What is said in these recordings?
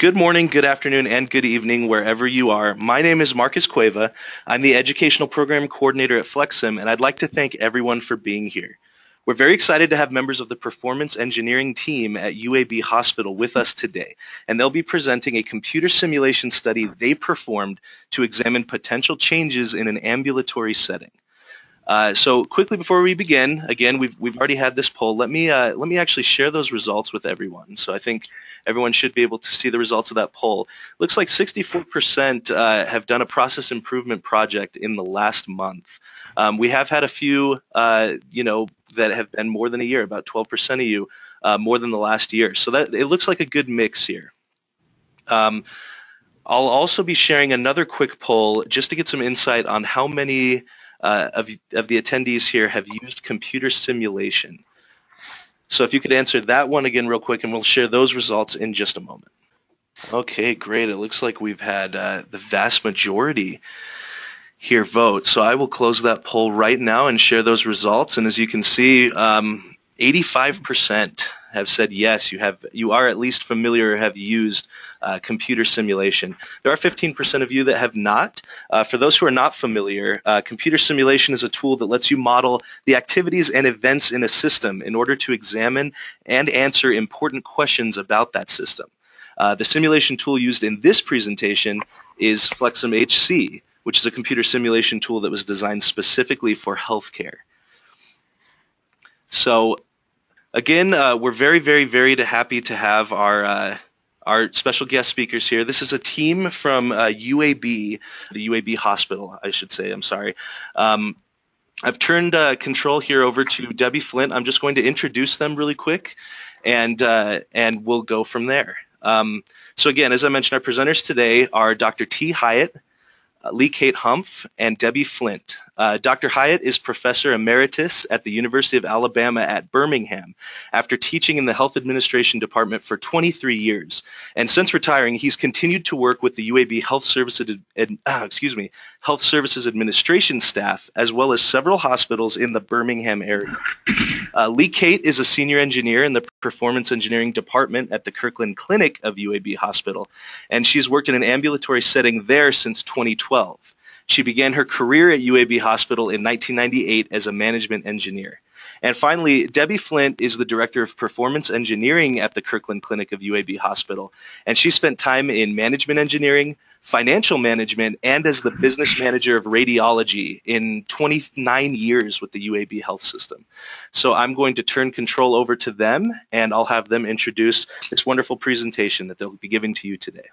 Good morning, good afternoon, and good evening, wherever you are. My name is Marcus Cueva. I'm the Educational Program Coordinator at FlexSim, and I'd like to thank everyone for being here. We're very excited to have members of the Performance Engineering team at UAB Hospital with us today, and they'll be presenting a computer simulation study they performed to examine potential changes in an ambulatory setting. So quickly before we begin, again, we've already had this poll. Let me actually share those results with everyone. So I think everyone should be able to see the results of that poll. Looks like 64% have done a process improvement project in the last month. We have had a few, that have been more than a year. About 12% of you more than the last year. So that it looks like a good mix here. I'll also be sharing another quick poll just to get some insight on how many of the attendees here have used computer simulation. So if you could answer that one again real quick, and we'll share those results in just a moment. Okay, great. It looks like we've had the vast majority here vote. So I will close that poll right now and share those results. And as you can see, 85% have said yes, you are at least familiar or have used computer simulation. There are 15% of you that have not. For those who are not familiar, computer simulation is a tool that lets you model the activities and events in a system in order to examine and answer important questions about that system. The simulation tool used in this presentation is FlexSim HC, which is a computer simulation tool that was designed specifically for healthcare. So again, we're very, very, very happy to have our special guest speakers here. This is a team from UAB, the UAB Hospital, I should say. I'm sorry. I've turned control here over to Debbie Flint. I'm just going to introduce them really quick, and we'll go from there. So again, as I mentioned, our presenters today are Dr. T. Hyatt, Lee Kate Humph, and Debbie Flint. Dr. Hyatt is Professor Emeritus at the University of Alabama at Birmingham after teaching in the Health Administration Department for 23 years. And since retiring, he's continued to work with the UAB Health Services Administration staff, as well as several hospitals in the Birmingham area. Lee Kate is a senior engineer in the Performance Engineering Department at the Kirklin Clinic of UAB Hospital, and she's worked in an ambulatory setting there since 2012. She began her career at UAB Hospital in 1998 as a management engineer. And finally, Debbie Flint is the Director of Performance Engineering at the Kirklin Clinic of UAB Hospital, and she spent time in management engineering, financial management, and as the business manager of radiology in 29 years with the UAB health system. So I'm going to turn control over to them, and I'll have them introduce this wonderful presentation that they'll be giving to you today.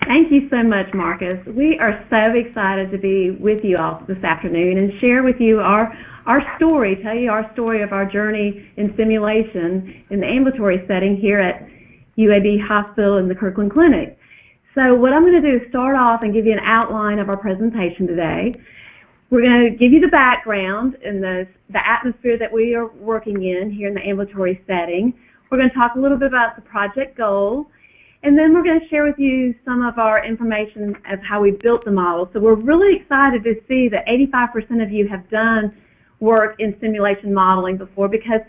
Thank you so much, Marcus. We are so excited to be with you all this afternoon and share with you our story, tell you our story of our journey in simulation in the ambulatory setting here at UAB Hospital and the Kirklin Clinic. So what I'm going to do is start off and give you an outline of our presentation today. We're going to give you the background and the atmosphere that we are working in here in the ambulatory setting. We're going to talk a little bit about the project goal. And then we're going to share with you some of our information of how we built the model. So we're really excited to see that 85% of you have done work in simulation modeling before, because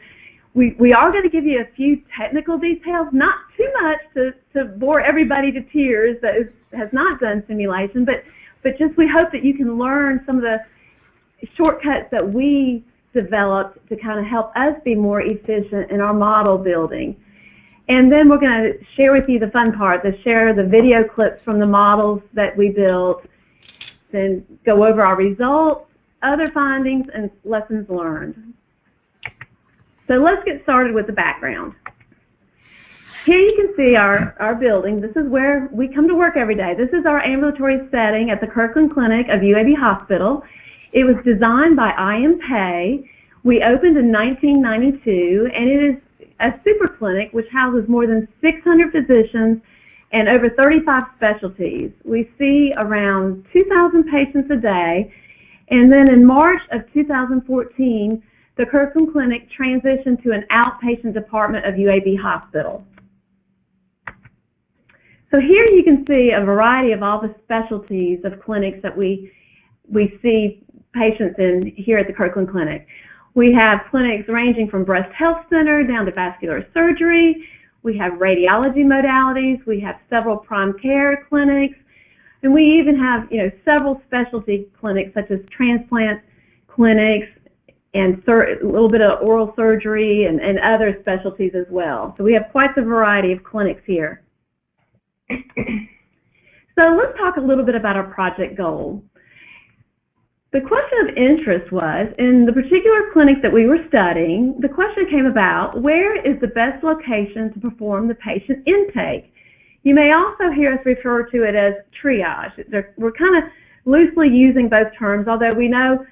we are going to give you a few technical details, not too much to bore everybody to tears that has not done simulation, but just we hope that you can learn some of the shortcuts that we developed to kind of help us be more efficient in our model building. And then we're going to share with you the fun part, to share the video clips from the models that we built, then go over our results, other findings, and lessons learned. So let's get started with the background. Here you can see our building. This is where we come to work every day. This is our ambulatory setting at the Kirklin Clinic of UAB Hospital. It was designed by I.M. Pei. We opened in 1992, and it is a super clinic which houses more than 600 physicians and over 35 specialties. We see around 2,000 patients a day, and then in March of 2014, the Kirklin Clinic transitioned to an outpatient department of UAB Hospital. So here you can see a variety of all the specialties of clinics that we see patients in here at the Kirklin Clinic. We have clinics ranging from breast health center down to vascular surgery. we have radiology modalities, we have several prime care clinics, and we even have, several specialty clinics such as transplant clinics and a little bit of oral surgery and other specialties as well. So we have quite the variety of clinics here. So let's talk a little bit about our project goal. The question of interest was, in the particular clinic that we were studying, the question came about, where is the best location to perform the patient intake? You may also hear us refer to it as triage. We're kind of loosely using both terms, although we know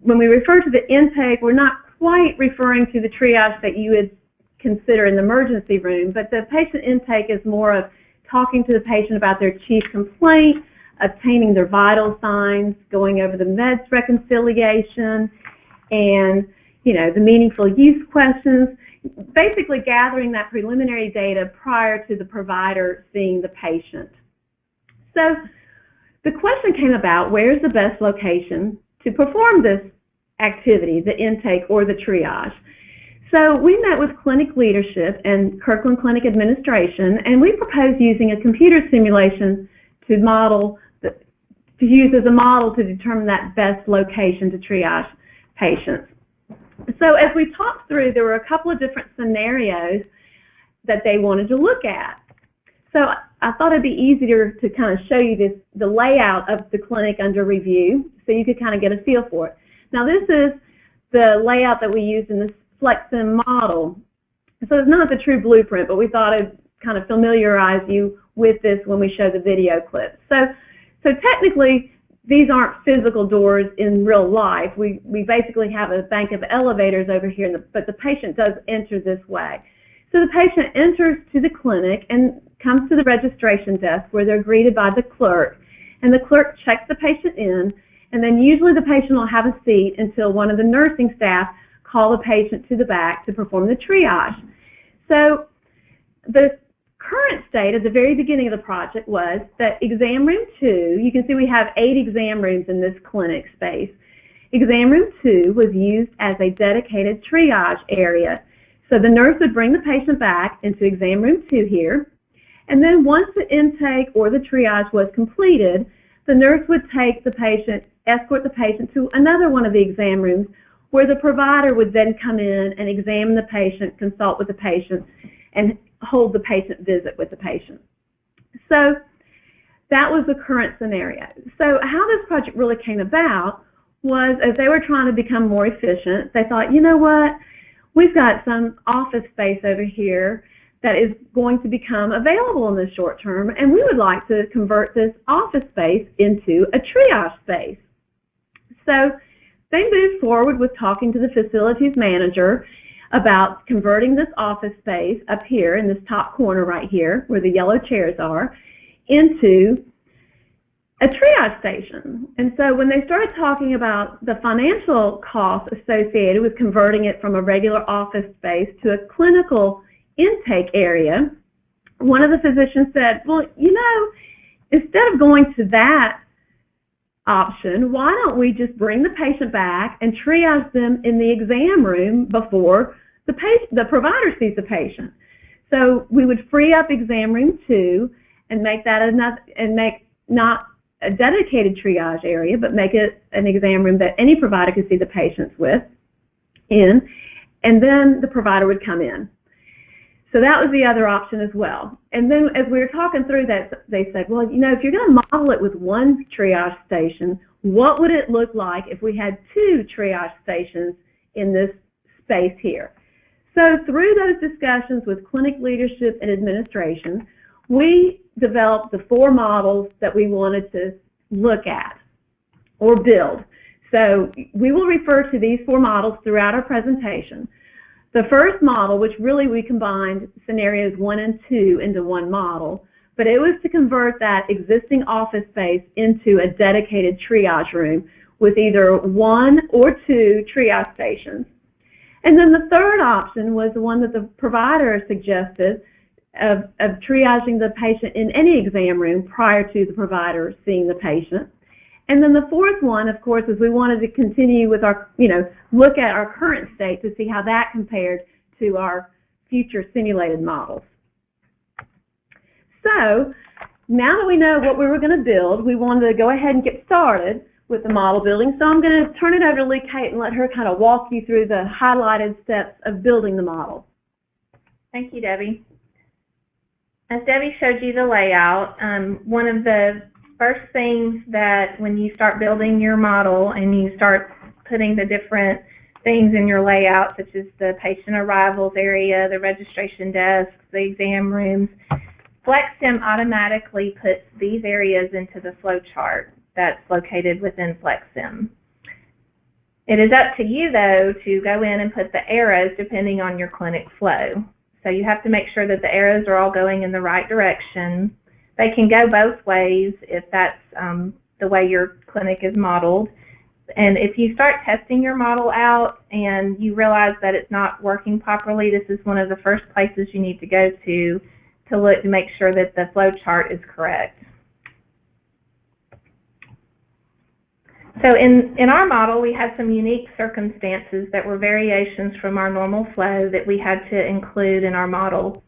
when we refer to the intake, we're not quite referring to the triage that you would consider in the emergency room, but the patient intake is more of talking to the patient about their chief complaint, obtaining their vital signs, going over the meds reconciliation, and the meaningful use questions, basically gathering that preliminary data prior to the provider seeing the patient. So the question came about, where's the best location to perform this activity, the intake or the triage? So we met with clinic leadership and Kirklin Clinic administration, and we proposed using a computer simulation to use as a model to determine that best location to triage patients. So as we talked through, there were a couple of different scenarios that they wanted to look at. So I thought it'd be easier to kind of show you the layout of the clinic under review so you could kind of get a feel for it. Now this is the layout that we used in this FlexSim model. So it's not the true blueprint, but we thought it'd kind of familiarize you with this when we show the video clips. So technically, these aren't physical doors in real life. We basically have a bank of elevators over here, but the patient does enter this way. So the patient enters to the clinic and comes to the registration desk where they're greeted by the clerk, and the clerk checks the patient in, and then usually the patient will have a seat until one of the nursing staff call the patient to the back to perform the triage. So the current state at the very beginning of the project was that exam room 2, you can see we have 8 exam rooms in this clinic space. Exam room 2 was used as a dedicated triage area. So the nurse would bring the patient back into exam room 2 here, and then once the intake or the triage was completed, the nurse would take the patient, escort the patient to another one of the exam rooms where the provider would then come in and examine the patient, consult with the patient, and hold the patient visit with the patient. So that was the current scenario. So how this project really came about was, as they were trying to become more efficient, they thought, you know what, we've got some office space over here that is going to become available in the short term, and we would like to convert this office space into a triage space. So they moved forward with talking to the facilities manager about converting this office space up here in this top corner right here, where the yellow chairs are, into a triage station. And so when they started talking about the financial costs associated with converting it from a regular office space to a clinical intake area, one of the physicians said, well, instead of going to that option, why don't we just bring the patient back and triage them in the exam room before the provider sees the patient? So we would free up exam room 2 and make that not a dedicated triage area, but make it an exam room that any provider could see the patients in, and then the provider would come in. So that was the other option as well. And then as we were talking through that, they said, well, if you're going to model it with one triage station, what would it look like if we had 2 triage stations in this space here? So through those discussions with clinic leadership and administration, we developed the 4 models that we wanted to look at or build. So we will refer to these 4 models throughout our presentation. The first model, which really we combined scenarios 1 and 2 into one model, but it was to convert that existing office space into a dedicated triage room with either 1 or 2 triage stations. And then the third option was the one that the provider suggested of triaging the patient in any exam room prior to the provider seeing the patient. And then the fourth one, of course, is we wanted to continue with our, look at our current state to see how that compared to our future simulated models. So now that we know what we were going to build, we wanted to go ahead and get started with the model building. So I'm going to turn it over to Lee Kate and let her kind of walk you through the highlighted steps of building the model. Thank you, Debbie. As Debbie showed you the layout, one of the first things that when you start building your model and you start putting the different things in your layout, such as the patient arrivals area, the registration desks, the exam rooms, FlexSim automatically puts these areas into the flow chart that's located within FlexSim. It is up to you, though, to go in and put the arrows depending on your clinic flow. So you have to make sure that the arrows are all going in the right direction. They can go both ways if that's the way your clinic is modeled. And if you start testing your model out and you realize that it's not working properly, this is one of the first places you need to go to look to make sure that the flow chart is correct. So in our model, we had some unique circumstances that were variations from our normal flow that we had to include in our model.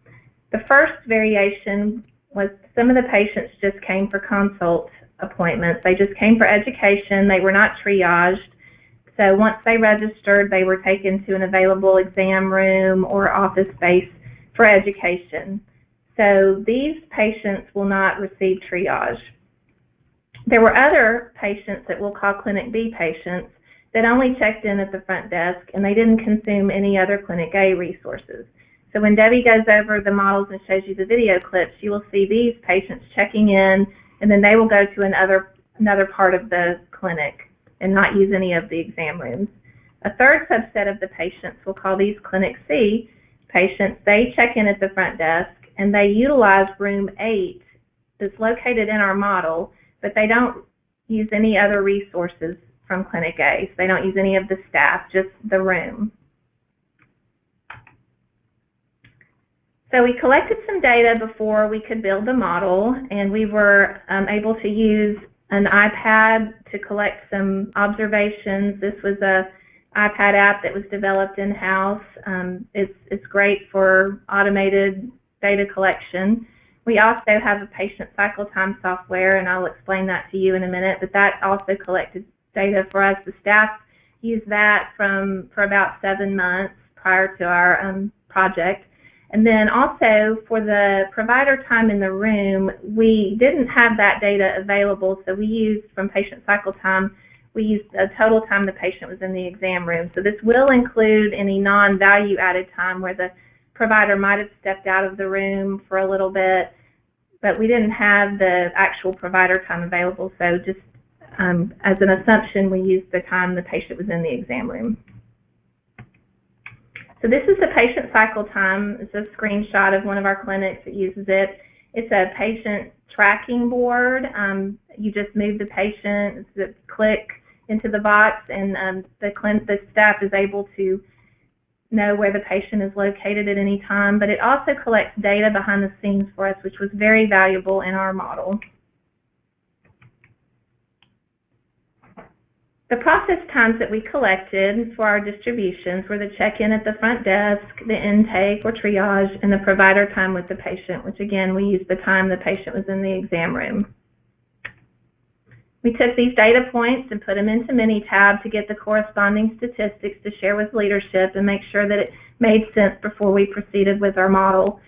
The first variation was some of the patients just came for consult appointments. They just came for education. They were not triaged. So once they registered, they were taken to an available exam room or office space for education. So these patients will not receive triage. There were other patients that we'll call Clinic B patients that only checked in at the front desk and they didn't consume any other Clinic A resources. So when Debbie goes over the models and shows you the video clips, you will see these patients checking in and then they will go to another part of the clinic and not use any of the exam rooms. A third subset of the patients, we'll call these Clinic C patients, they check in at the front desk and they utilize room 8 that's located in our model, but they don't use any other resources from Clinic A. So they don't use any of the staff, just the room. So we collected some data before we could build the model, and we were able to use an iPad to collect some observations. This was a iPad app that was developed in-house. It's great for automated data collection. We also have a patient cycle time software, and I'll explain that to you in a minute, but that also collected data for us. The staff used that for about 7 months prior to our project. And then also for the provider time in the room, we didn't have that data available, so we used from patient cycle time, we used the total time the patient was in the exam room. So this will include any non-value added time where the provider might have stepped out of the room for a little bit, but we didn't have the actual provider time available, so just as an assumption, we used the time the patient was in the exam room. So this is the patient cycle time. It's a screenshot of one of our clinics that uses it. It's a patient tracking board. You just move the patient, click into the box, and the staff is able to know where the patient is located at any time, but it also collects data behind the scenes for us, which was very valuable in our model. The process times that we collected for our distributions were the check-in at the front desk, the intake or triage, and the provider time with the patient, which again, we used the time the patient was in the exam room. We took these data points and put them into Minitab to get the corresponding statistics to share with leadership and make sure that it made sense before we proceeded with our model.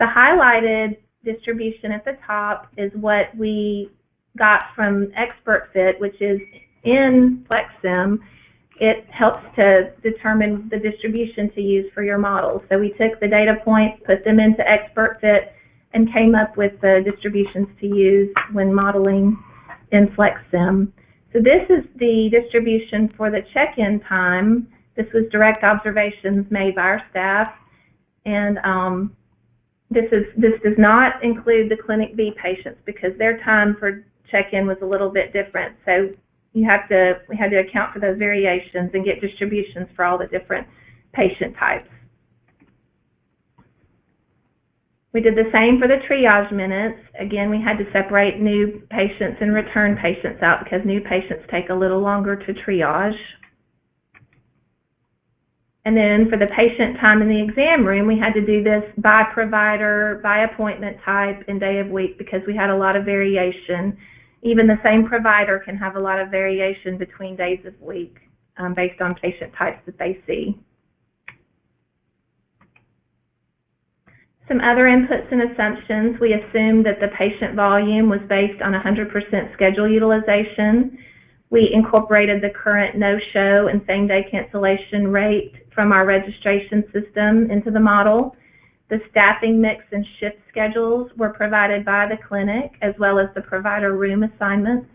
The highlighted distribution at the top is what we got from ExpertFit, which is in FlexSim. It helps to determine the distribution to use for your model. So we took the data points, put them into ExpertFit, and came up with the distributions to use when modeling in FlexSim. So this is the distribution for the check-in time. This was direct observations made by our staff, and this does not include the Clinic B patients because their time for check-in was a little bit different. So we had to account for those variations and get distributions for all the different patient types. We did the same for the triage minutes. Again, we had to separate new patients and return patients out because new patients take a little longer to triage. And then for the patient time in the exam room, we had to do this by provider, by appointment type, and day of week because we had a lot of variation. Even the same provider can have a lot of variation between days of week based on patient types that they see. Some other inputs and assumptions. We assumed that the patient volume was based on 100% schedule utilization. We incorporated the current no-show and same-day cancellation rate from our registration system into the model. The staffing mix and shift schedules were provided by the clinic, as well as the provider room assignments.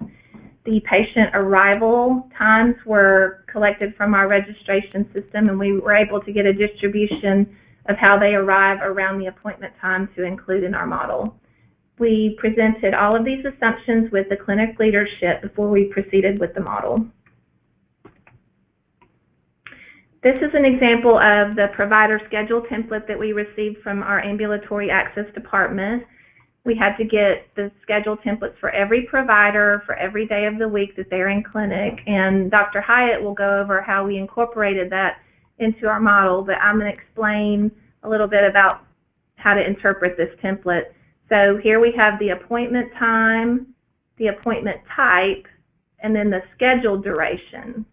The patient arrival times were collected from our registration system, and we were able to get a distribution of how they arrive around the appointment time to include in our model. We presented all of these assumptions with the clinic leadership before we proceeded with the model. This is an example of the provider schedule template that we received from our ambulatory access department. We had to get the schedule templates for every provider for every day of the week that they're in clinic, and Dr. Hyatt will go over how we incorporated that into our model, but I'm going to explain a little bit about how to interpret this template. So here we have the appointment time, the appointment type, and then the scheduled duration.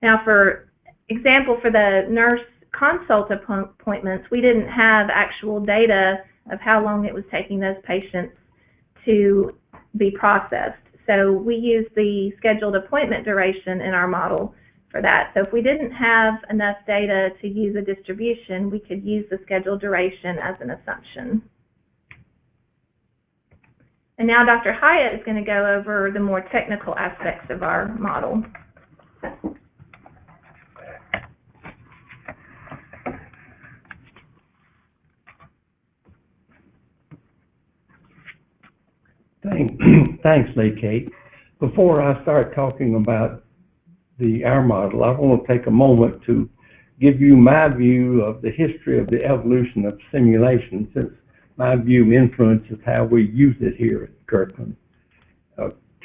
Now, for example, for the nurse consult appointments, we didn't have actual data of how long it was taking those patients to be processed. So we used the scheduled appointment duration in our model for that. So if we didn't have enough data to use a distribution, we could use the scheduled duration as an assumption. And now Dr. Hyatt is going to go over the more technical aspects of our model. Thanks, Lee Kate. Before I start talking about our model, I want to take a moment to give you my view of the history of the evolution of simulation, since my view influences how we use it here at Kirklin.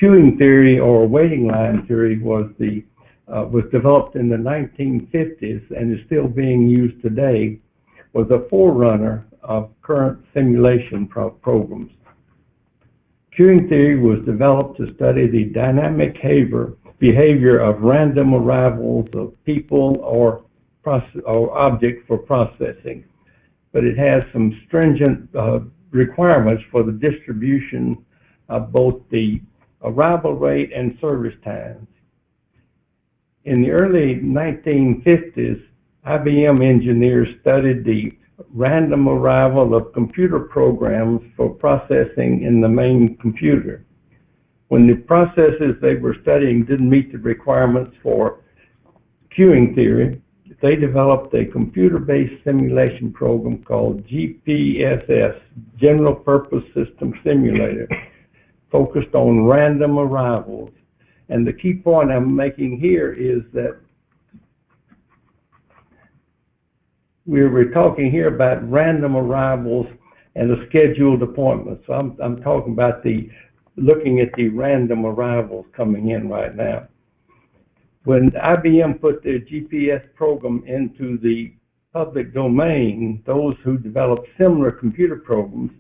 Queuing theory, or waiting line theory, was developed in the 1950s and is still being used today, was a forerunner of current simulation programs. Queuing theory was developed to study the dynamic behavior of random arrivals of people or objects for processing, but it has some stringent requirements for the distribution of both the arrival rate and service times. In the early 1950s, IBM engineers studied the random arrival of computer programs for processing in the main computer. When the processes they were studying didn't meet the requirements for queuing theory, they developed a computer-based simulation program called GPSS, General Purpose System Simulator, focused on random arrivals. And the key point I'm making here is that we're talking here about random arrivals and a scheduled appointment. So I'm talking about looking at the random arrivals coming in right now. When IBM put their GPS program into the public domain, those who developed similar computer programs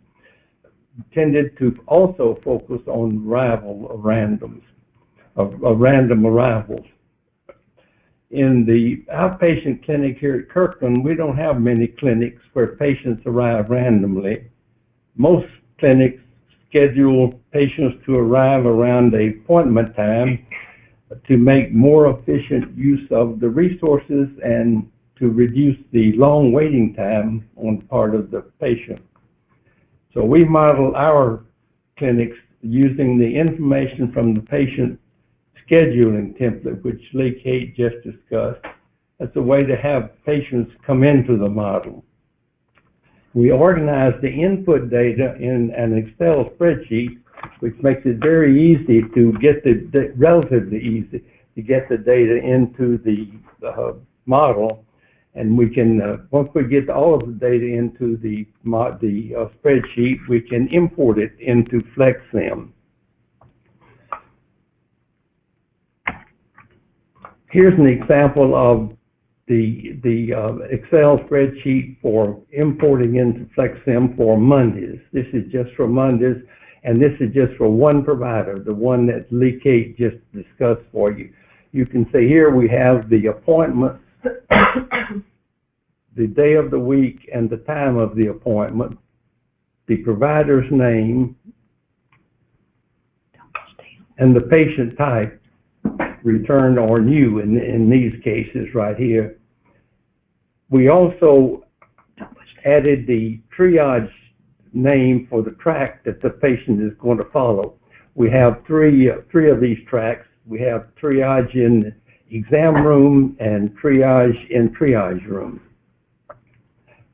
tended to also focus on random arrivals. In the outpatient clinic here at Kirkland, we don't have many clinics where patients arrive randomly. Most clinics schedule patients to arrive around the appointment time to make more efficient use of the resources and to reduce the long waiting time on the part of the patient. So we model our clinics using the information from the patient scheduling template, which Lee Kate just discussed. That's a way to have patients come into the model. We organize the input data in an Excel spreadsheet, which makes it very easy to get relatively easy to get the data into the model. And we can, once we get all of the data into the spreadsheet, we can import it into FlexSim. Here's an example of the Excel spreadsheet for importing into FlexSim for Mondays. This is just for Mondays, and this is just for one provider, the one that Lee Kate just discussed for you. You can see here we have the appointment, the day of the week and the time of the appointment, the provider's name, and the patient type, returned or new in these cases right here. We also added the triage name for the track that the patient is going to follow. We have three of these tracks. We have triage in exam room and triage in triage room.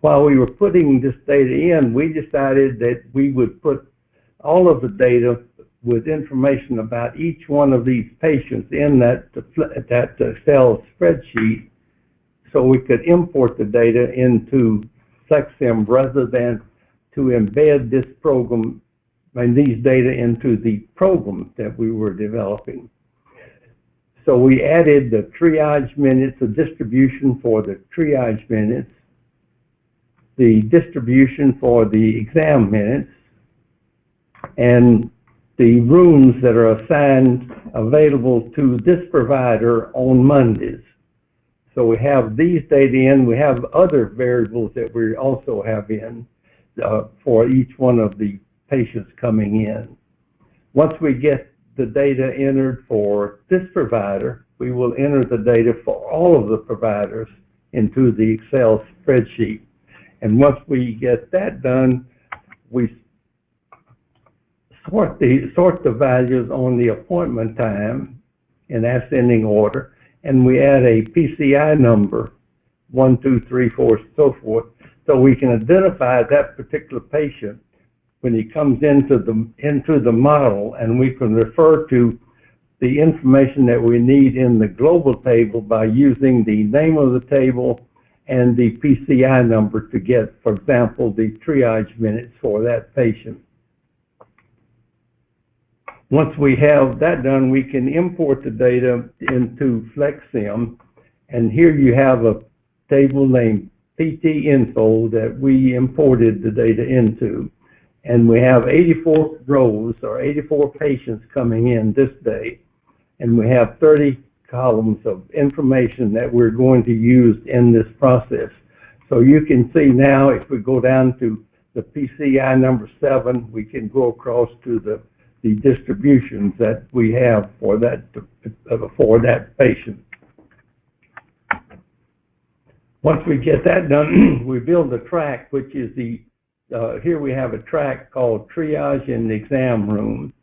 While we were putting this data in, we decided that we would put all of the data with information about each one of these patients in that Excel spreadsheet, so we could import the data into FlexSim rather than to embed this program and these data into the program that we were developing. So we added the triage minutes, the distribution for the triage minutes, the distribution for the exam minutes, and the rooms that are assigned available to this provider on Mondays. So we have these data in. We have other variables that we also have in for each one of the patients coming in. Once we get the data entered for this provider, we will enter the data for all of the providers into the Excel spreadsheet. And once we get that done, we sort the values on the appointment time in ascending order, and we add a PCI number, 1, 2, 3, 4, so forth, so we can identify that particular patient when he comes into the model, and we can refer to the information that we need in the global table by using the name of the table and the PCI number to get, for example, the triage minutes for that patient. Once we have that done, we can import the data into FlexSim, and here you have a table named PT Info that we imported the data into, and we have 84 rows or 84 patients coming in this day, and we have 30 columns of information that we're going to use in this process. So you can see now, if we go down to the PCI number 7, we can go across to the distributions that we have for that patient. Once we get that done, we build a track, which is here we have a track called triage in the exam room.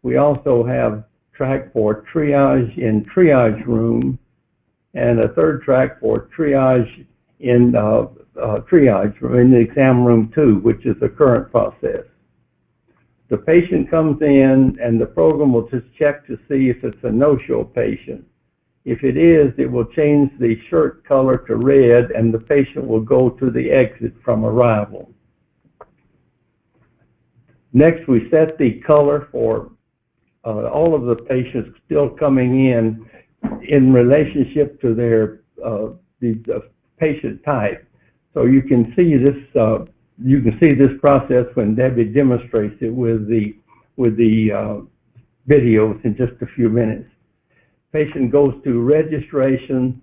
We also have track for triage in triage room, and a third track for triage in triage room, in the exam room 2, which is the current process. The patient comes in, and the program will just check to see if it's a no-show patient. If it is, it will change the shirt color to red, and the patient will go to the exit from arrival. Next, we set the color for all of the patients still coming in relationship to their the patient type. So you can see this. You can see this process when Debbie demonstrates it with the videos in just a few minutes. Patient goes to registration,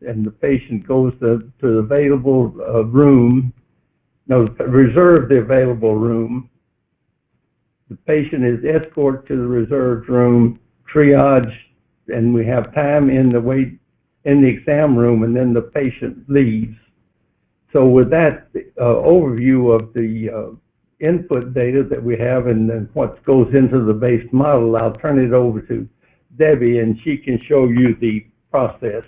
and the patient goes to the available room. No, reserve the available room. The patient is escorted to the reserved room, triage, and we have time in the exam room, and then the patient leaves. So with that overview of the input data that we have and then what goes into the base model, I'll turn it over to Debbie, and she can show you the process.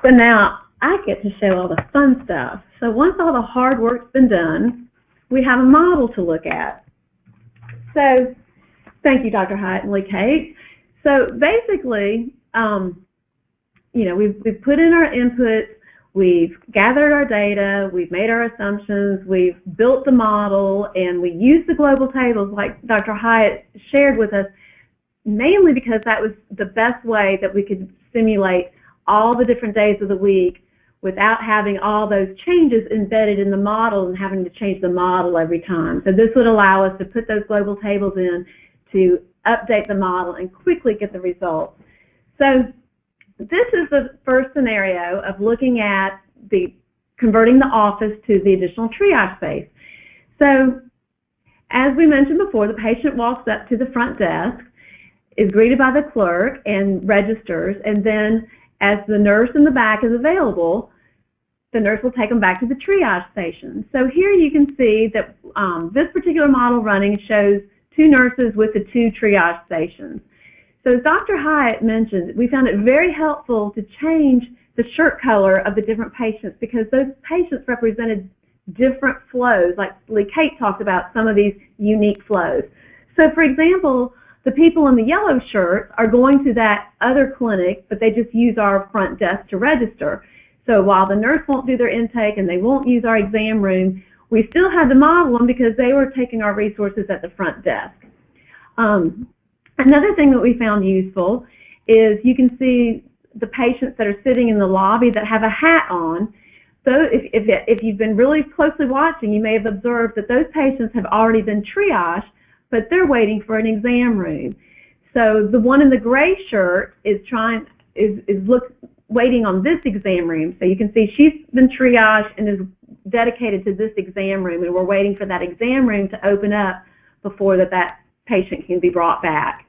So now I get to show all the fun stuff. So once all the hard work's been done, we have a model to look at. So thank you, Dr. Hyatt and Lee Kate. So basically, we've put in our inputs, we've gathered our data, we've made our assumptions, we've built the model, and we used the global tables like Dr. Hyatt shared with us, mainly because that was the best way that we could simulate all the different days of the week without having all those changes embedded in the model and having to change the model every time. So this would allow us to put those global tables in to update the model and quickly get the results. So this is the first scenario of looking at converting the office to the additional triage space. So as we mentioned before, the patient walks up to the front desk, is greeted by the clerk and registers, and then as the nurse in the back is available, the nurse will take them back to the triage station. So here you can see that this particular model running shows 2 nurses with the 2 triage stations. So as Dr. Hyatt mentioned, we found it very helpful to change the shirt color of the different patients because those patients represented different flows, like Lee Kate talked about some of these unique flows. So for example, the people in the yellow shirts are going to that other clinic, but they just use our front desk to register. So while the nurse won't do their intake and they won't use our exam room, we still had to model them because they were taking our resources at the front desk. Another thing that we found useful is you can see the patients that are sitting in the lobby that have a hat on. So if you've been really closely watching, you may have observed that those patients have already been triaged, but they're waiting for an exam room. So the one in the gray shirt is waiting on this exam room. So you can see she's been triaged and is dedicated to this exam room, and we're waiting for that exam room to open up before that patient can be brought back.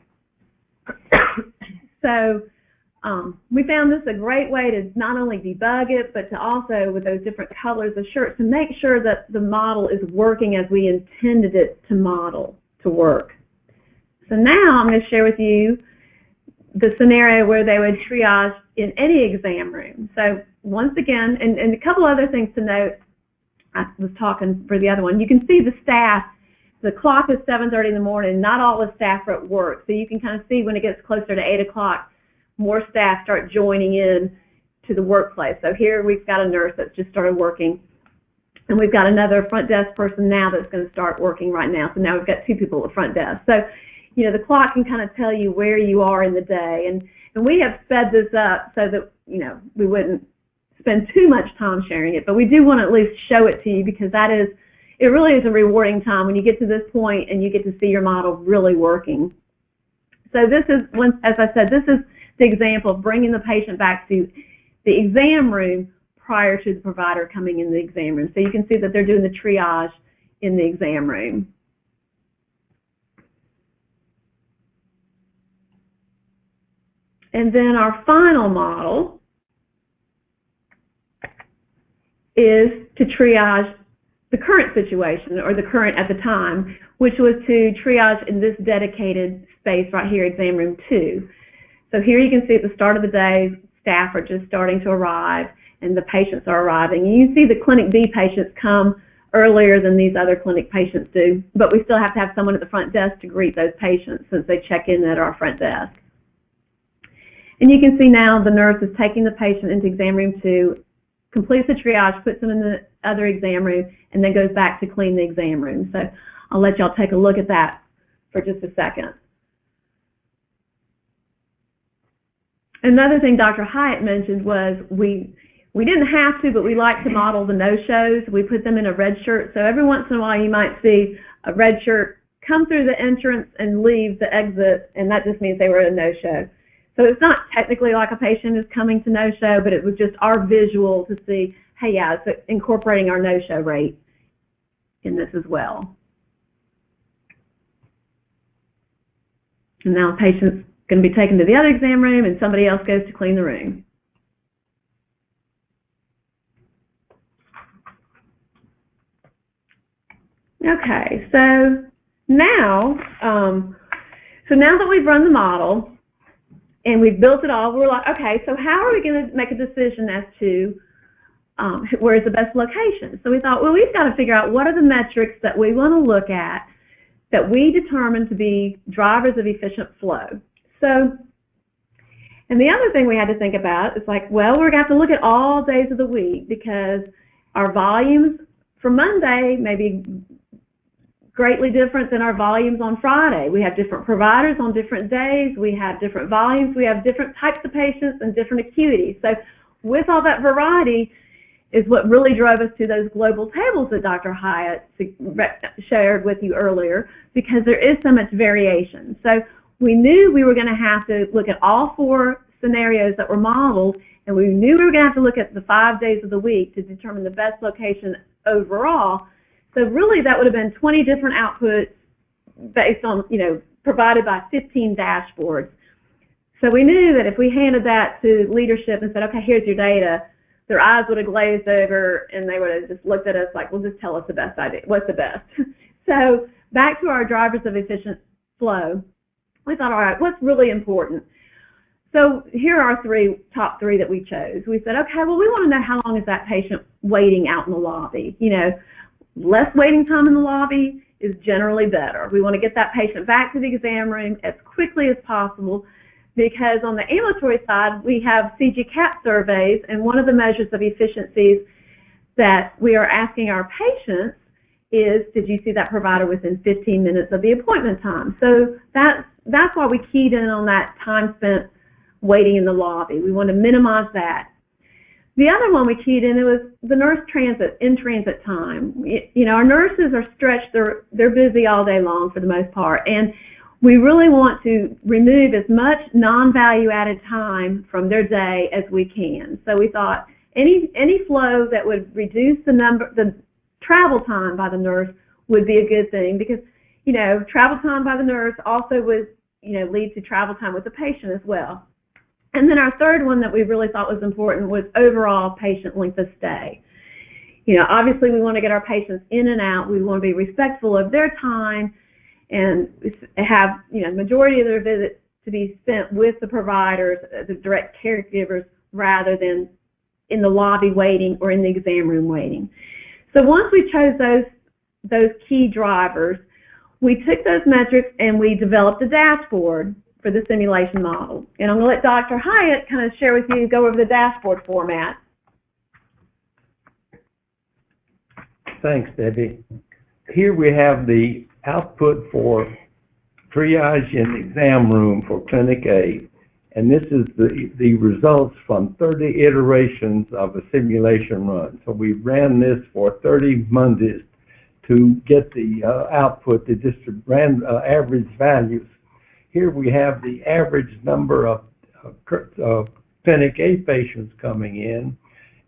So we found this a great way to not only debug it, but to also, with those different colors of shirts, to make sure that the model is working as we intended it to work. So now I'm going to share with you the scenario where they would triage in any exam room. So once again, and a couple other things to note, I was talking for the other one, you can see the staff. The clock is 7:30 in the morning. Not all the staff are at work. So you can kind of see when it gets closer to 8 o'clock, more staff start joining in to the workplace. So here we've got a nurse that's just started working. And we've got another front desk person now that's going to start working right now. So now we've got 2 people at the front desk. So, you know, the clock can kind of tell you where you are in the day. And we have sped this up so that, you know, we wouldn't spend too much time sharing it. But we do want to at least show it to you because it really is a rewarding time when you get to this point and you get to see your model really working. So this is, as I said, this is the example of bringing the patient back to the exam room prior to the provider coming in the exam room. So you can see that they're doing the triage in the exam room. And then our final model is to triage the current situation, or the current at the time, which was to triage in this dedicated space right here, exam room 2. So here you can see at the start of the day, staff are just starting to arrive and the patients are arriving. And you see the Clinic B patients come earlier than these other clinic patients do, but we still have to have someone at the front desk to greet those patients since they check in at our front desk. And you can see now the nurse is taking the patient into exam room 2, completes the triage, puts them in the other exam room, and then goes back to clean the exam room. So I'll let y'all take a look at that for just a second. Another thing Dr. Hyatt mentioned was we didn't have to, but we like to model the no-shows. We put them in a red shirt. So every once in a while you might see a red shirt come through the entrance and leave the exit, and that just means they were a no-show. So it's not technically like a patient is coming to no-show, but it was just our visual to see, hey, yeah, it's incorporating our no-show rate in this as well. And now the patient's going to be taken to the other exam room, and somebody else goes to clean the room. Okay, so now that we've run the model and we've built it all, we're like, okay, so how are we going to make a decision as to where's the best location? So we thought, well, we've got to figure out what are the metrics that we want to look at that we determine to be drivers of efficient flow. So, and the other thing we had to think about is like, well, we're going to have to look at all days of the week because our volumes for Monday may be greatly different than our volumes on Friday. We have different providers on different days. We have different volumes. We have different types of patients and different acuities. So with all that variety is what really drove us to those global tables that Dr. Hyatt shared with you earlier, because there is so much variation. So we knew we were going to have to look at all 4 scenarios that were modeled, and we knew we were going to have to look at the 5 days of the week to determine the best location overall. So really that would have been 20 different outputs based on, provided by 15 dashboards. So we knew that if we handed that to leadership and said, okay, here's your data, their eyes would have glazed over and they would have just looked at us like, well, just tell us the best idea. What's the best? So back to our drivers of efficient flow, we thought, all right, what's really important? So here are our top three that we chose. We said, okay, well, we want to know how long is that patient waiting out in the lobby. Less waiting time in the lobby is generally better. We want to get that patient back to the exam room as quickly as possible, because on the ambulatory side, we have CG CAP surveys, and one of the measures of efficiencies that we are asking our patients is, did you see that provider within 15 minutes of the appointment time? So that's why we keyed in on that time spent waiting in the lobby. We want to minimize that. The other one we keyed in, it was the nurse in-transit time. Our nurses are stretched, they're busy all day long for the most part, and we really want to remove as much non-value added time from their day as we can. So we thought any flow that would reduce the travel time by the nurse would be a good thing, because travel time by the nurse also would lead to travel time with the patient as well. And then our third one that we really thought was important was overall patient length of stay. Obviously we want to get our patients in and out. We want to be respectful of their time and have, majority of their visits to be spent with the providers, the direct caregivers, rather than in the lobby waiting or in the exam room waiting. So once we chose those key drivers, we took those metrics and we developed a dashboard for the simulation model. And I'm going to let Dr. Hyatt kind of share with you, go over the dashboard format. Thanks, Debbie. Here we have the output for triage in exam room for Clinic A, and this is the results from 30 iterations of a simulation run. So we ran this for 30 Mondays to get the output, just ran average values. Here we have the average number of Clinic A patients coming in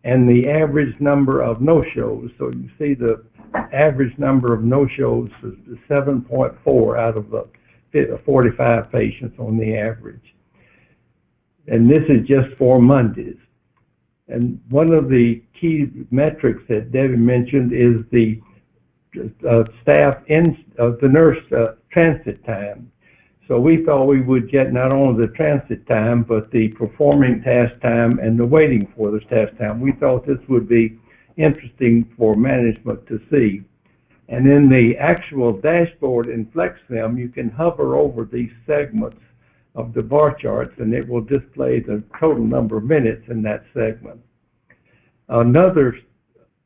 and the average number of no-shows. So you see the average number of no-shows is 7.4 out of the 45 patients on the average. And this is just for Mondays. And one of the key metrics that Debbie mentioned is the the nurse transit time. So we thought we would get not only the transit time, but the performing task time and the waiting for the task time. We thought this would be interesting for management to see. And in the actual dashboard in FlexSim, you can hover over these segments of the bar charts, and it will display the total number of minutes in that segment. Another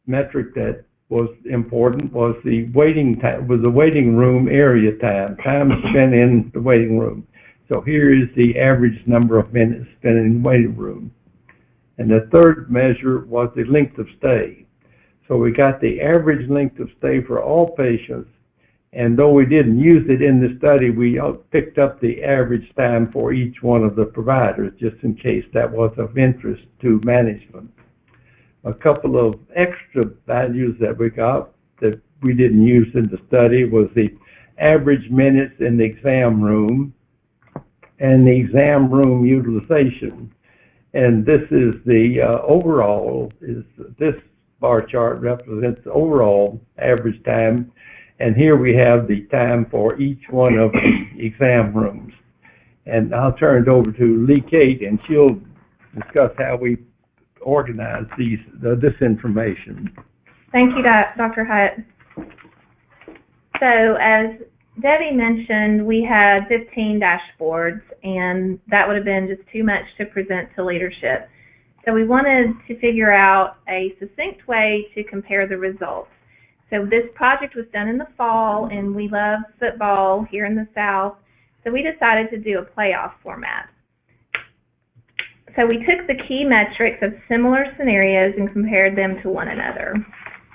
metric that was important was the waiting time, was the waiting room area time spent in the waiting room. So here is the average number of minutes spent in the waiting room. And the third measure was the length of stay. So we got the average length of stay for all patients, and though we didn't use it in the study, we picked up the average time for each one of the providers, just in case that was of interest to management. A couple of extra values that we got that we didn't use in the study was the average minutes in the exam room and the exam room utilization. And this is the overall, this bar chart represents the overall average time. And here we have the time for each one of the exam rooms. And I'll turn it over to Lee Kate, and she'll discuss how we organize this information. Thank you, Dr. Hyatt. So as Debbie mentioned, we had 15 dashboards, and that would have been just too much to present to leadership. So we wanted to figure out a succinct way to compare the results. So this project was done in the fall, and we love football here in the South, so we decided to do a playoff format. So we took the key metrics of similar scenarios and compared them to one another.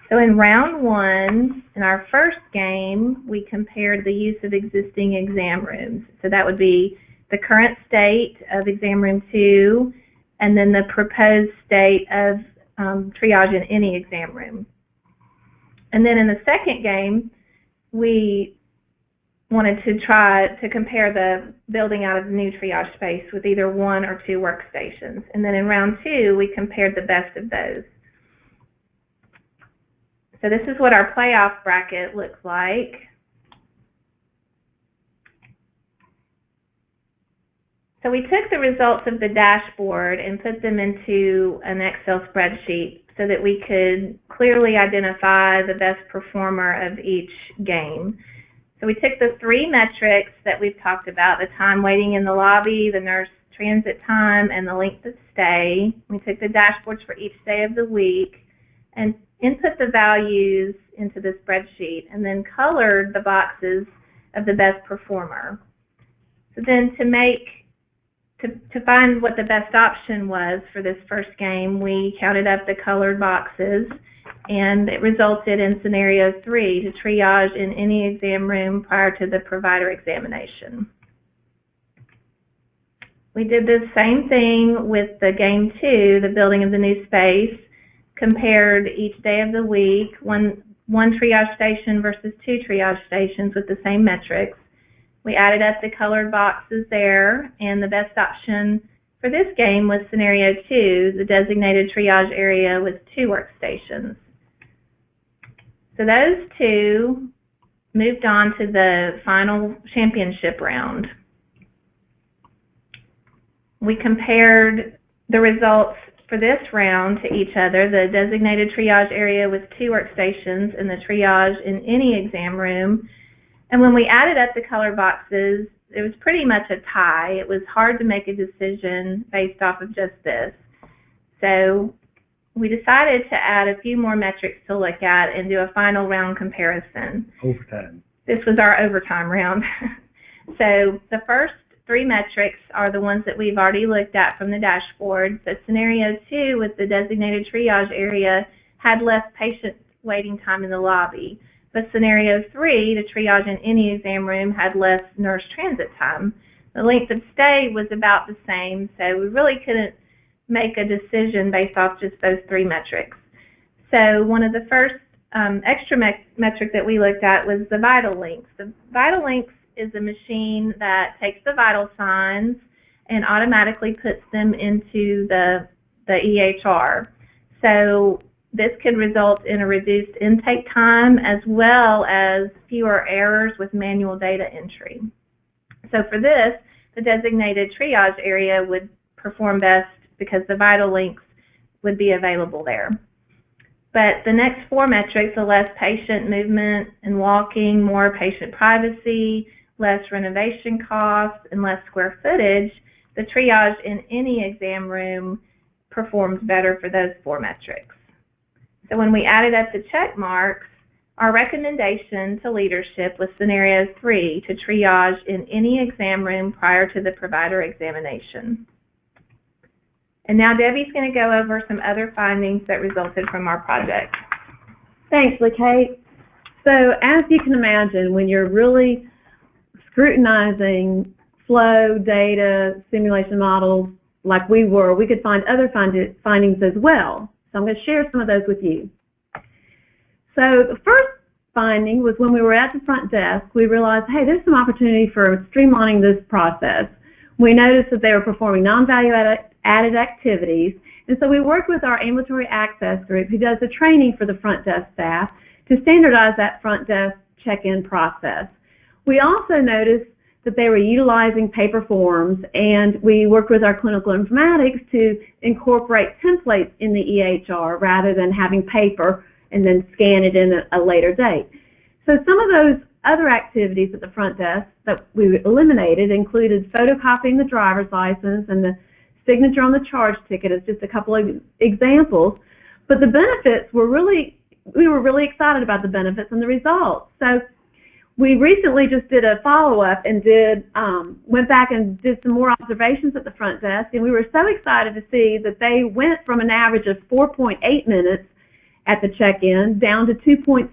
So in round one, in our first game, we compared the use of existing exam rooms. So that would be the current state of exam room 2, and then the proposed state of triage in any exam room. And then in the second game, we wanted to try to compare the building out of the new triage space with either 1 or 2 workstations. And then in round 2, we compared the best of those. So this is what our playoff bracket looks like. So we took the results of the dashboard and put them into an Excel spreadsheet so that we could clearly identify the best performer of each game. So we took the 3 metrics that we've talked about, the time waiting in the lobby, the nurse transit time, and the length of stay. We took the dashboards for each day of the week and input the values into the spreadsheet, and then colored the boxes of the best performer. So then to find what the best option was for this first game, we counted up the colored boxes, and it resulted in scenario 3, to triage in any exam room prior to the provider examination. We did the same thing with the game 2, the building of the new space, compared each day of the week, one triage station versus 2 triage stations with the same metrics. We added up the colored boxes there, and the best option for this game was scenario 2, the designated triage area with 2 workstations. So those 2 moved on to the final championship round. We compared the results for this round to each other, the designated triage area with 2 workstations and the triage in any exam room. And when we added up the color boxes, it was pretty much a tie. It was hard to make a decision based off of just this. So we decided to add a few more metrics to look at and do a final round comparison. Overtime. This was our overtime round. So the first 3 metrics are the ones that we've already looked at from the dashboard. So scenario 2 with the designated triage area had less patient waiting time in the lobby. But scenario 3, to triage in any exam room, had less nurse transit time. The length of stay was about the same, so we really couldn't make a decision based off just those 3 metrics. So one of the first extra metric that we looked at was the vital links. The vital links is a machine that takes the vital signs and automatically puts them into the EHR. So this could result in a reduced intake time as well as fewer errors with manual data entry. So for this, the designated triage area would perform best because the vital links would be available there. But the next 4 metrics, the less patient movement and walking, more patient privacy, less renovation costs, and less square footage, the triage in any exam room performed better for those 4 metrics. So when we added up the check marks, our recommendation to leadership was scenario 3, to triage in any exam room prior to the provider examination. And now Debbie's going to go over some other findings that resulted from our project. Thanks, LaKate. So as you can imagine, when you're really scrutinizing flow, data, simulation models like we were, we could find other findings as well. So I'm going to share some of those with you. So the first finding was when we were at the front desk, we realized, hey, there's some opportunity for streamlining this process. We noticed that they were performing non-value added activities, and so we worked with our ambulatory access group who does the training for the front desk staff to standardize that front desk check-in process. We also noticed that they were utilizing paper forms, and we worked with our clinical informatics to incorporate templates in the EHR rather than having paper and then scan it in a later date. So some of those other activities at the front desk that we eliminated included photocopying the driver's license and the signature on the charge ticket as just a couple of examples, but the benefits were really we were really excited about the benefits and the results. So we recently just did a follow-up and went back and did some more observations at the front desk, and we were so excited to see that they went from an average of 4.8 minutes at the check-in down to 2.6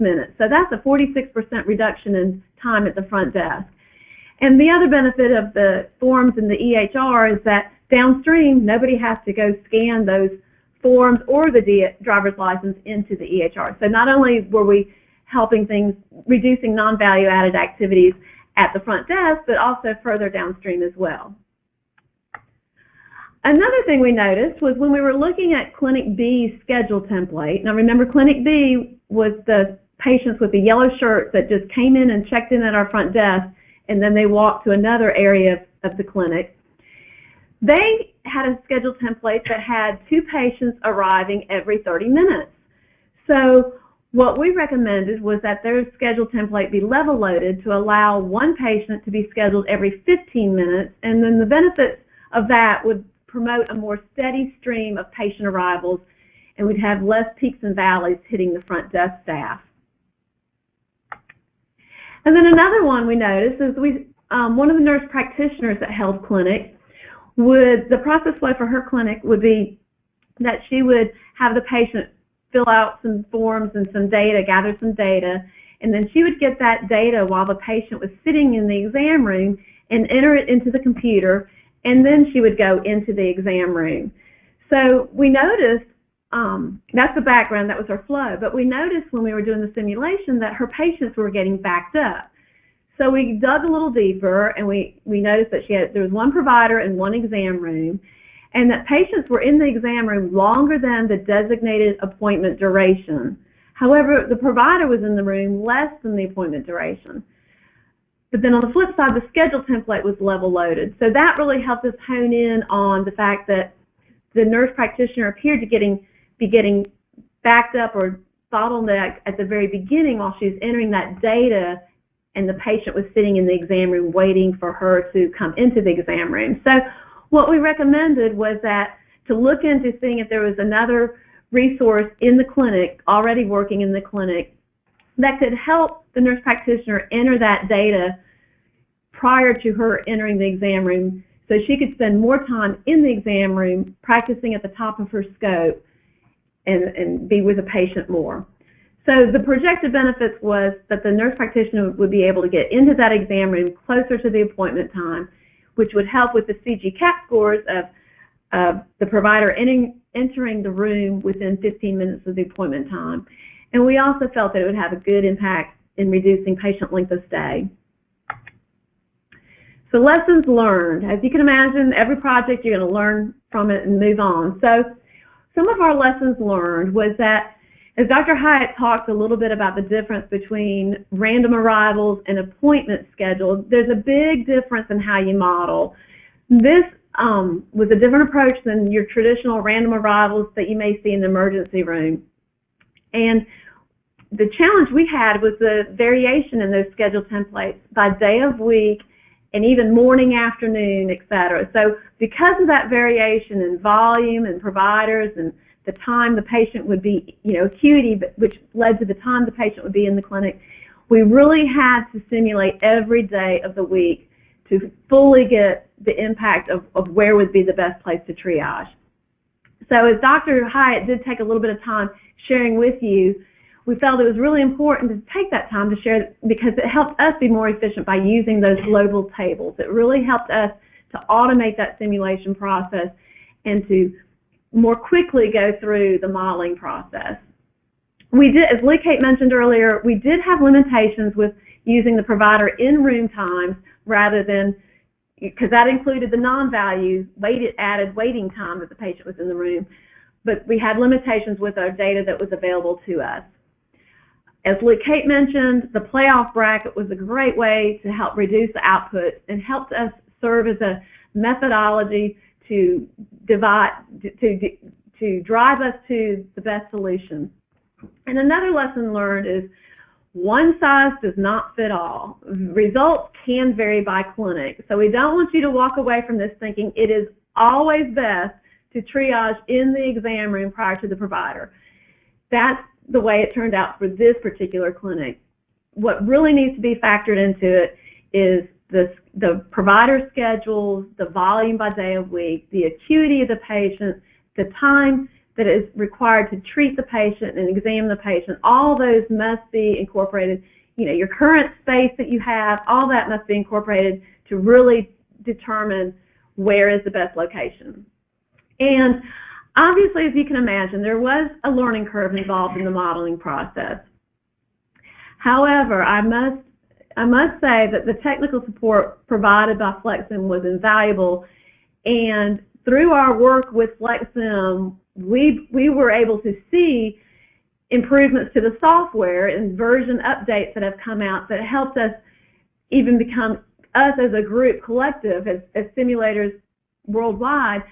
minutes. So that's a 46% reduction in time at the front desk. And the other benefit of the forms in the EHR is that downstream, nobody has to go scan those forms or the driver's license into the EHR. So not only were we helping things, reducing non-value added activities at the front desk, but also further downstream as well. Another thing we noticed was when we were looking at Clinic B's schedule template. Now remember, Clinic B was the patients with the yellow shirts that just came in and checked in at our front desk, and then they walked to another area of the clinic. They had a schedule template that had 2 patients arriving every 30 minutes. So what we recommended was that their schedule template be level loaded to allow 1 patient to be scheduled every 15 minutes, and then the benefits of that would promote a more steady stream of patient arrivals, and we'd have less peaks and valleys hitting the front desk staff. And then another one we noticed is one of the nurse practitioners that held clinic the process flow for her clinic would be that she would have the patient fill out some forms and some data, gather some data, and then she would get that data while the patient was sitting in the exam room and enter it into the computer, and then she would go into the exam room. So we noticed, that's the background, that was her flow, but we noticed when we were doing the simulation that her patients were getting backed up. So we dug a little deeper, and we noticed that there was 1 provider and 1 exam room, and that patients were in the exam room longer than the designated appointment duration. However, the provider was in the room less than the appointment duration. But then on the flip side, the schedule template was level loaded. So that really helped us hone in on the fact that the nurse practitioner appeared to be getting backed up or bottlenecked at the very beginning while she was entering that data, and the patient was sitting in the exam room waiting for her to come into the exam room. So what we recommended was that to look into seeing if there was another resource in the clinic, already working in the clinic, that could help the nurse practitioner enter that data prior to her entering the exam room, so she could spend more time in the exam room practicing at the top of her scope and be with the patient more. So the projected benefits was that the nurse practitioner would be able to get into that exam room closer to the appointment time, which would help with the CG CAP scores of the provider entering the room within 15 minutes of the appointment time. And we also felt that it would have a good impact in reducing patient length of stay. So lessons learned. As you can imagine, every project you're going to learn from it and move on. So some of our lessons learned was that, as Dr. Hyatt talked a little bit about the difference between random arrivals and appointment schedule, there's a big difference in how you model. This was a different approach than your traditional random arrivals that you may see in the emergency room. And the challenge we had was the variation in those schedule templates by day of week and even morning, afternoon, etc. So because of that variation in volume and providers and the time the patient would be, acuity, which led to the time the patient would be in the clinic, we really had to simulate every day of the week to fully get the impact of where would be the best place to triage. So as Dr. Hyatt did take a little bit of time sharing with you, we felt it was really important to take that time to share because it helped us be more efficient by using those global tables. It really helped us to automate that simulation process and to more quickly go through the modeling process. We did, as Lee Kate mentioned earlier, we did have limitations with using the provider in room times rather than, because that included the non-value added waiting time that the patient was in the room, but we had limitations with our data that was available to us. As Lee Kate mentioned, the playoff bracket was a great way to help reduce the output and helped us serve as a methodology to drive us to the best solution. And another lesson learned is one size does not fit all. Results can vary by clinic. So we don't want you to walk away from this thinking it is always best to triage in the exam room prior to the provider. That's the way it turned out for this particular clinic. What really needs to be factored into it is the provider schedules, the volume by day of week, the acuity of the patient, the time that is required to treat the patient and examine the patient. All those must be incorporated. You know, your current space that you have, all that must be incorporated to really determine where is the best location. And obviously, as you can imagine, there was a learning curve involved in the modeling process. However, I must say that the technical support provided by FlexSim was invaluable, and through our work with FlexSim, we were able to see improvements to the software and version updates that have come out that helped us even become, us as a group collective, as simulators worldwide,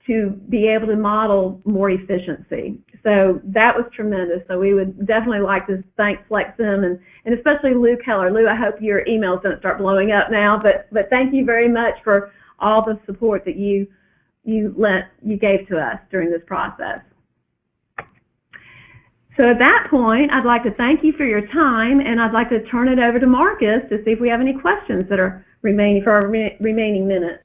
to be able to model more efficiency. So that was tremendous. So we would definitely like to thank FlexSim and especially Lou Keller. Lou, I hope your emails don't start blowing up now, but thank you very much for all the support that you gave to us during this process. So at that point, I'd like to thank you for your time, and I'd like to turn it over to Marcus to see if we have any questions that are remaining for our remaining minutes.